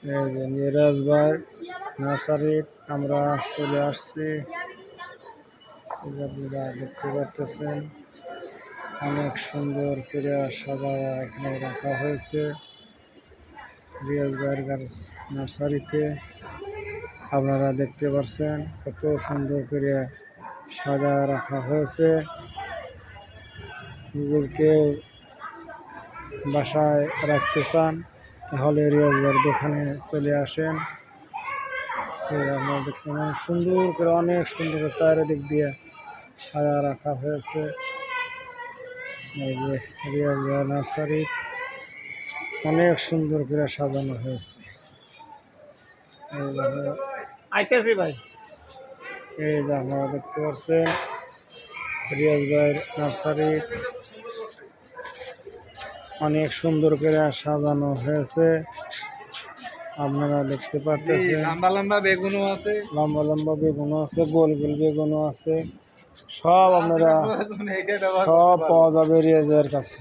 এই যে মিরাজ ভাই নার্সারি আমরা চলে আসছি। এই যে আপনারা দেখতে পাচ্ছেন অনেক সুন্দর করে সাজায়া এখানে রাখা হয়েছে মিরাজ ভাইয়ের নার্সারিতে। আপনারা দেখতে পাচ্ছেন কত সুন্দর করে সাজায়া রাখা হয়েছে। নিজেকে বাসায় রাখতে চান তাহলে রিয়াজ ভাইয়ের দোকানে চলে আসেন। আপনারা দেখতে সুন্দর করে অনেক সুন্দর করে চারিদিক দিয়ে সাজা রাখা হয়েছে। এই যে রিয়াজ ভাইয়ের নার্সারি অনেক সুন্দর করে সাজানো হয়েছে। আইতেছি ভাই। এই যে আপনারা দেখতে পাচ্ছেন রিয়াজ ভাইয়ের নার্সারি অনেক সুন্দর করে সাজানো হয়েছে। আপনারা দেখতে পাচ্ছেন লম্বা লম্বা বেগুনও আছে, লম্বা লম্বা বেগুনও আছে, গোল গোল বেগুনও আছে। সব আপনারা সব পাওয়া যাবে রিয়াজ ভাইয়ের কাছে।